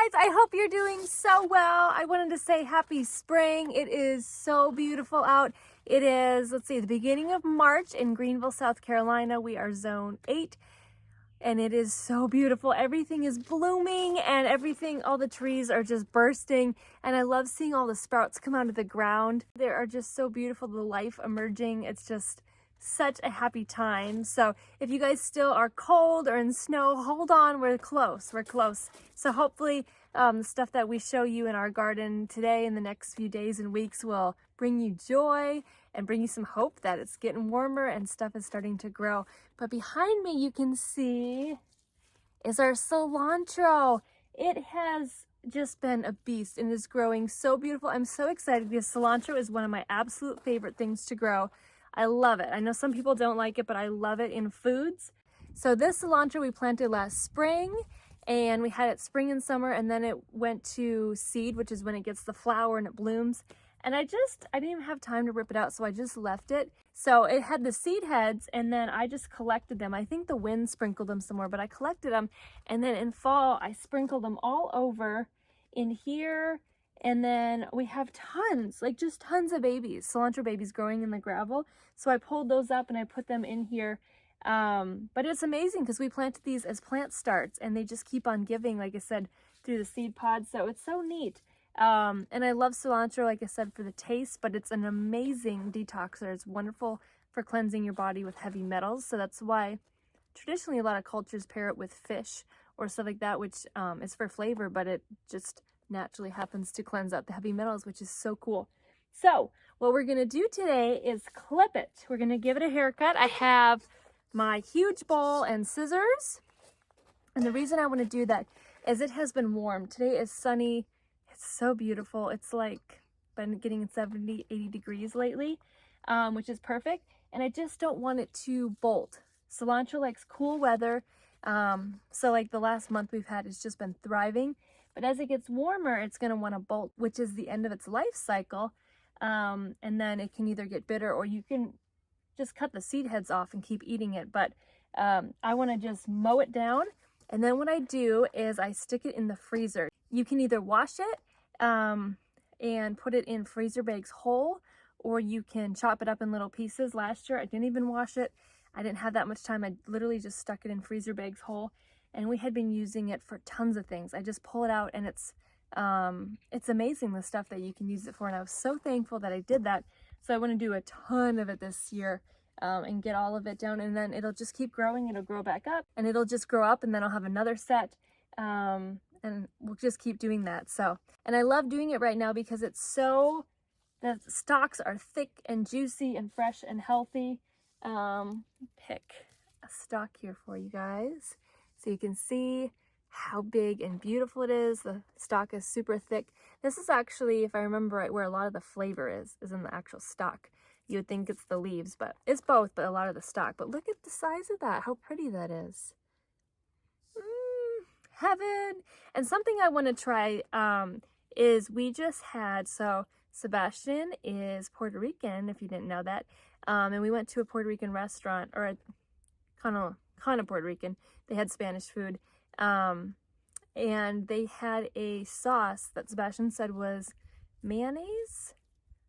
guys, I hope you're doing so well. I wanted to say happy spring. It is so beautiful out. It is, let's see, the beginning of March in Greenville, South Carolina. We are zone 8 and it is so beautiful. Everything is blooming and everything, all the trees are just bursting, and I love seeing all the sprouts come out of the ground. They are just so beautiful, the life emerging. It's just such a happy time. So if you guys still are cold or in snow, hold on, we're close. So hopefully the stuff that we show you in our garden today in the next few days and weeks will bring you joy and bring you some hope that it's getting warmer and stuff is starting to grow. But behind me you can see is our cilantro. It has just been a beast and is growing so beautiful. I'm so excited because cilantro is one of my absolute favorite things to grow. I love it. I know some people don't like it, but I love it in foods. So this cilantro we planted last spring, and we had it spring and summer, and then it went to seed, which is when it gets the flower and it blooms. And I didn't even have time to rip it out, so I just left it. So it had the seed heads, and then I just collected them. I think the wind sprinkled them somewhere, but I collected them. And then in fall, I sprinkled them all over in here. And then we have tons, like just tons of babies, cilantro babies growing in the gravel. So I pulled those up and I put them in here. But it's amazing because we planted these as plant starts and they just keep on giving, like I said, through the seed pods. So it's so neat. And I love cilantro, like I said, for the taste, but it's an amazing detoxer. It's wonderful for cleansing your body with heavy metals. So that's why traditionally a lot of cultures pair it with fish or stuff like that, which is for flavor, but it just naturally happens to cleanse out the heavy metals, which is so cool. So what we're gonna do today is clip it. We're gonna give it a haircut. I have my huge bowl and scissors, and the reason I want to do that is it has been warm. Today is sunny. It's so beautiful. It's like been getting 70, 80 degrees lately, which is perfect. And I just don't want it to bolt. Cilantro likes cool weather. So like the last month we've had, it's just been thriving. But as it gets warmer, it's going to want to bolt, which is the end of its life cycle. And then it can either get bitter or you can just cut the seed heads off and keep eating it. But I want to just mow it down. And then what I do is I stick it in the freezer. You can either wash it and put it in freezer bags whole, or you can chop it up in little pieces. Last year, I didn't even wash it. I didn't have that much time. I literally just stuck it in freezer bags whole. And we had been using it for tons of things. I just pull it out and it's amazing the stuff that you can use it for. And I was so thankful that I did that. So I want to do a ton of it this year and get all of it down. And then it'll just keep growing. It'll grow back up and it'll just grow up, and then I'll have another set. And we'll just keep doing that. So, and I love doing it right now because the stalks are thick and juicy and fresh and healthy. Pick a stalk here for you guys, so you can see how big and beautiful it is. The stalk is super thick. This is actually, if I remember right, where a lot of the flavor is in the actual stalk. You would think it's the leaves, but it's both, but a lot of the stalk. But look at the size of that, how pretty that is. Heaven. And something I want to try is we just had, so Sebastian is Puerto Rican, if you didn't know that. And we went to a Puerto Rican restaurant, or kind of Puerto Rican. They had Spanish food, and they had a sauce that Sebastian said was mayonnaise,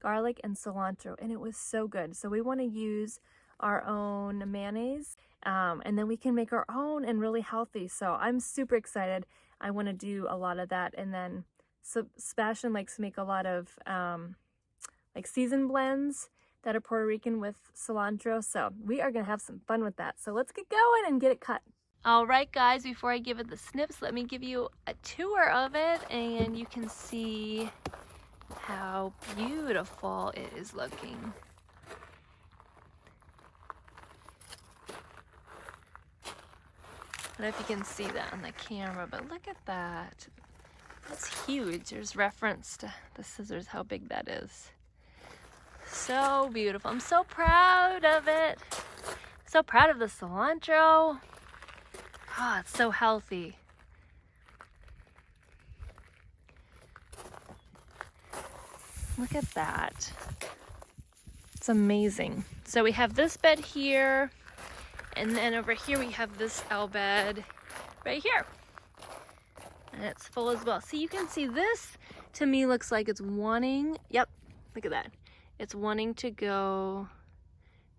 garlic, and cilantro, and it was so good. So we want to use our own mayonnaise, and then we can make our own and really healthy. So I'm super excited. I want to do a lot of that. And then Sebastian likes to make a lot of like seasoned blends that are Puerto Rican with cilantro. So we are going to have some fun with that. So let's get going and get it cut. All right, guys, before I give it the snips, let me give you a tour of it, and you can see how beautiful it is looking. I don't know if you can see that on the camera, but look at that. That's huge. There's reference to the scissors, how big that is. So beautiful. I'm so proud of it. So proud of the cilantro. Oh, it's so healthy. Look at that. It's amazing. So we have this bed here, and then over here we have this L bed right here. And it's full as well. See, you can see this to me looks like it's wanting, yep, look at that. It's wanting to go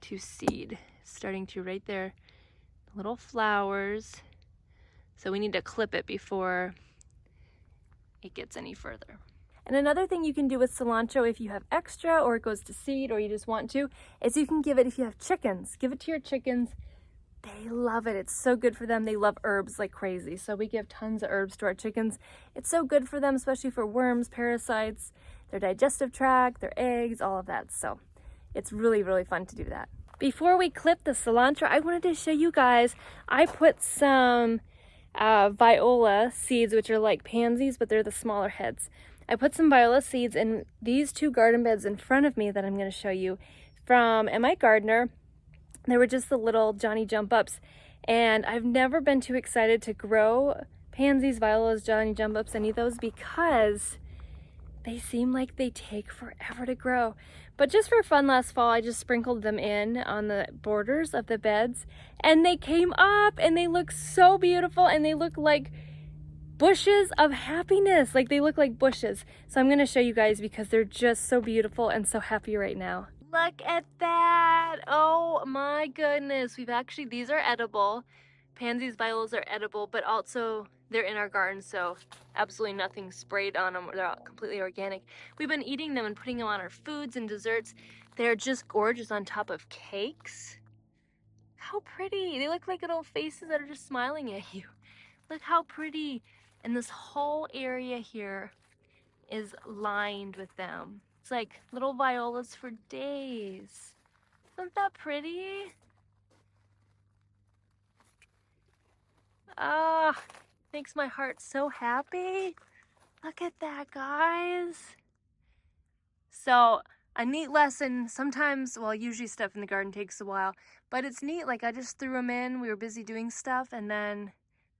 to seed. It's starting to right there, little flowers. So we need to clip it before it gets any further. And another thing you can do with cilantro if you have extra or it goes to seed or you just want to, is you can give it if you have chickens. Give it to your chickens. They love it. It's so good for them. They love herbs like crazy. So we give tons of herbs to our chickens. It's so good for them, especially for worms, parasites, their digestive tract, their eggs, all of that. So it's really, really fun to do that. Before we clip the cilantro, I wanted to show you guys, I put some viola seeds, which are like pansies, but they're the smaller heads. I put some viola seeds in these two garden beds in front of me that I'm going to show you from M.I. Gardener. They were just the little Johnny jump ups, and I've never been too excited to grow pansies, violas, Johnny jump ups, any of those, because they seem like they take forever to grow. But just for fun last fall, I just sprinkled them in on the borders of the beds, and they came up and they look so beautiful, and they look like bushes of happiness. Like they look like bushes. So I'm going to show you guys because they're just so beautiful and so happy right now. Look at that. Oh my goodness. These are edible. Pansies, violas are edible, but also they're in our garden, so absolutely nothing sprayed on them. They're all completely organic. We've been eating them and putting them on our foods and desserts. They're just gorgeous on top of cakes. How pretty. They look like little faces that are just smiling at you. Look how pretty. And this whole area here is lined with them. It's like little violas for days. Isn't that pretty? Ah, makes my heart so happy. Look at that, guys. So a neat lesson, sometimes, well, usually stuff in the garden takes a while, but it's neat. Like I just threw them in, we were busy doing stuff, and then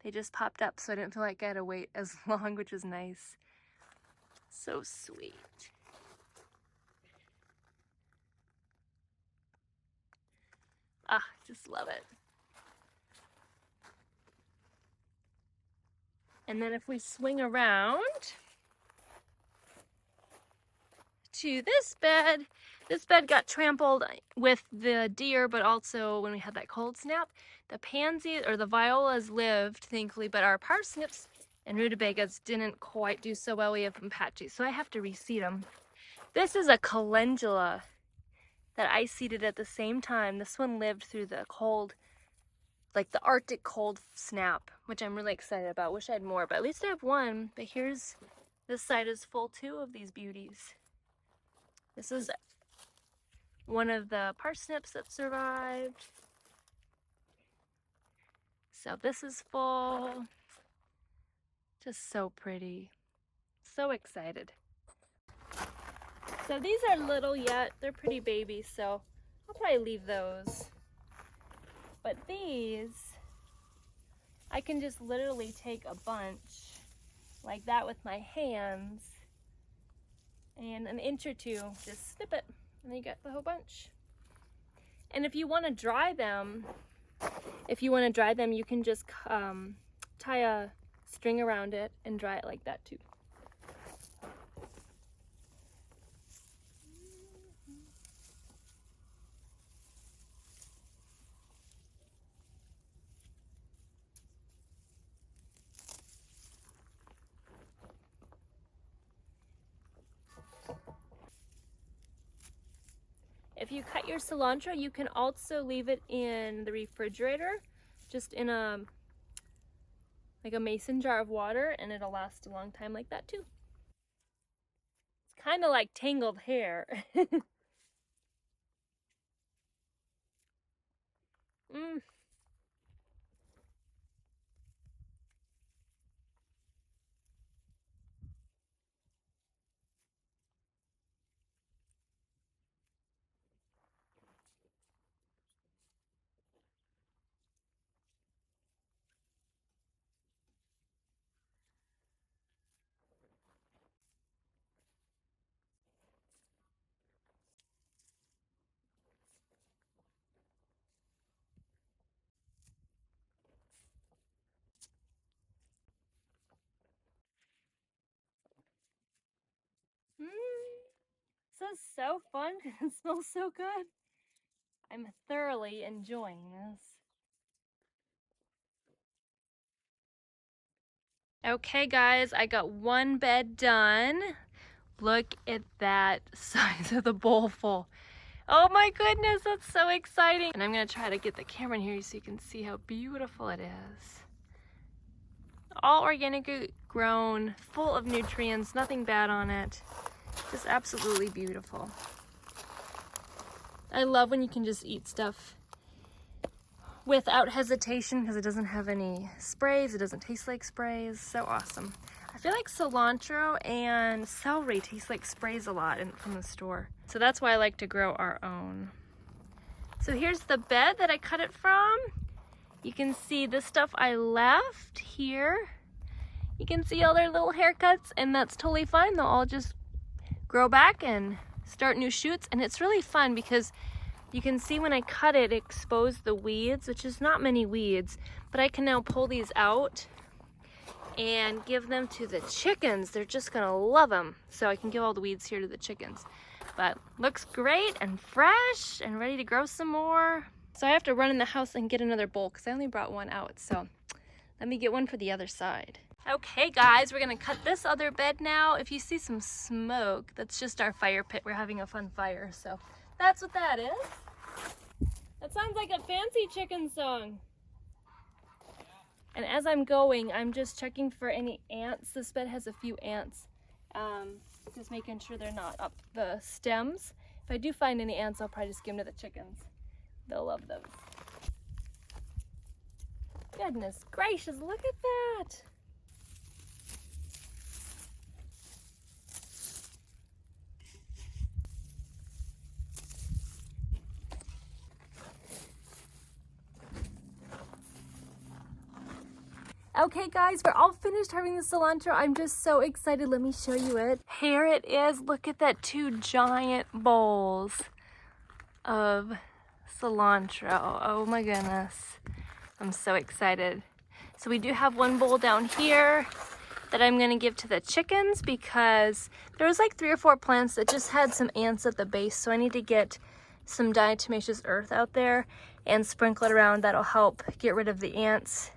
they just popped up, so I didn't feel like I had to wait as long, which was nice. So sweet. Ah, just love it. And then if we swing around to this bed got trampled with the deer, but also when we had that cold snap. The pansies or the violas lived, thankfully, but our parsnips and rutabagas didn't quite do so well. We have them patchy, so I have to reseed them. This is a calendula that I seeded at the same time. This one lived through the cold, like the Arctic cold snap, which I'm really excited about. Wish I had more, but at least I have one. But this side is full too of these beauties. This is one of the parsnips that survived. So this is full. Just so pretty. So excited. So these are little yet. They're pretty babies, so I'll probably leave those. But these, I can just literally take a bunch like that with my hands and an inch or two, just snip it, and then you get the whole bunch. And if you want to dry them, you can just tie a string around it and dry it like that too. If you cut your cilantro, you can also leave it in the refrigerator, just in a mason jar of water, and it'll last a long time like that too. It's kind of like tangled hair. mm. is so fun because it smells so good. I'm thoroughly enjoying this. Okay guys, I got one bed done. Look at that size of the bowl full. Oh my goodness, that's so exciting. And I'm gonna try to get the camera in here so you can see how beautiful it is. All organically grown, full of nutrients, nothing bad on it. Just absolutely beautiful. I love when you can just eat stuff without hesitation because it doesn't have any sprays, it doesn't taste like sprays. So awesome. I feel like cilantro and celery taste like sprays a lot from the store. So that's why I like to grow our own. So here's the bed that I cut it from. You can see the stuff I left here. You can see all their little haircuts, and that's totally fine. They'll all just grow back and start new shoots. And it's really fun because you can see when I cut it, it exposed the weeds, which is not many weeds, but I can now pull these out and give them to the chickens. They're just gonna love them. So I can give all the weeds here to the chickens. But looks great and fresh and ready to grow some more. So I have to run in the house and get another bowl because I only brought one out. So let me get one for the other side. Okay guys, we're gonna cut this other bed now. If you see some smoke, that's just our fire pit. We're having a fun fire, so that's what that is. That sounds like a fancy chicken song. And as I'm going, I'm just checking for any ants. This bed has a few ants. Just making sure they're not up the stems. If I do find any ants, I'll probably just give them to the chickens. They'll love those. Goodness gracious, look at that. Okay guys, we're all finished harvesting the cilantro. I'm just so excited. Let me show you it. Here it is. Look at that, 2 giant bowls of cilantro. Oh my goodness. I'm so excited. So we do have one bowl down here that I'm gonna give to the chickens because there was like 3 or 4 plants that just had some ants at the base. So I need to get some diatomaceous earth out there and sprinkle it around. That'll help get rid of the ants.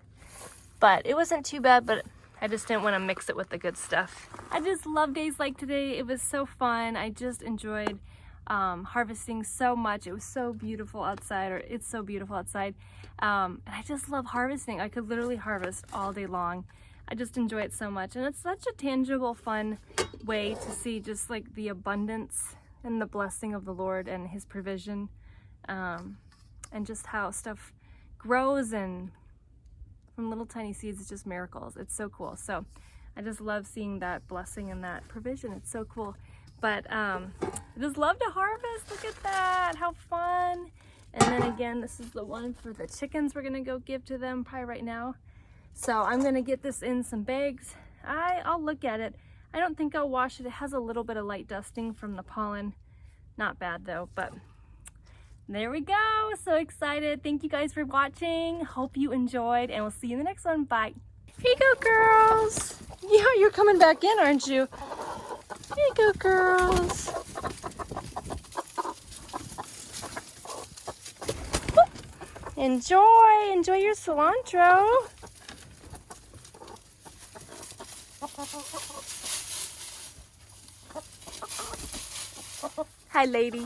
But it wasn't too bad, but I just didn't want to mix it with the good stuff. I just love days like today. It was so fun. I just enjoyed harvesting so much. It was so beautiful outside, or it's so beautiful outside. And I just love harvesting. I could literally harvest all day long. I just enjoy it so much. And it's such a tangible, fun way to see just like the abundance and the blessing of the Lord and his provision. And just how stuff grows, and from little tiny seeds, it's just miracles. It's so cool. So I just love seeing that blessing and that provision. It's so cool. But I just love to harvest. Look at that, how fun. And then again, this is the one for the chickens we're gonna go give to them probably right now. So I'm gonna get this in some bags. I'll look at it. I don't think I'll wash it. It has a little bit of light dusting from the pollen. Not bad though, but there we go. So excited. Thank you guys for watching. Hope you enjoyed, and we'll see you in the next one. Bye. Here you go, girls. Yeah, you're coming back in, aren't you? Here you go, girls. Enjoy your cilantro. Hi, lady.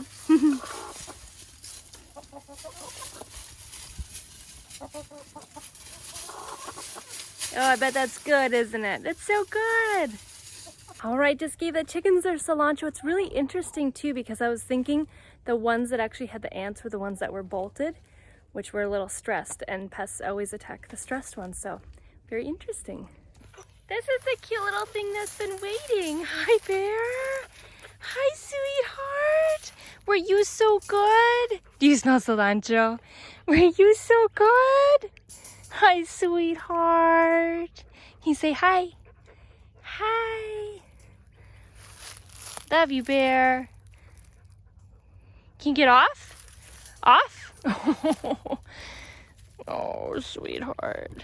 Oh, I bet that's good, isn't it? It's so good. All right, just gave the chickens their cilantro. It's really interesting too, because I was thinking the ones that actually had the ants were the ones that were bolted, which were a little stressed, and pests always attack the stressed ones. So very interesting. This is the cute little thing that's been waiting. Hi, Bear. Hi, sweetheart. Were you so good? Do you smell cilantro? Were you so good? Hi, sweetheart. Can you say hi? Hi. Love you, Bear. Can you get off? Off? Oh, sweetheart.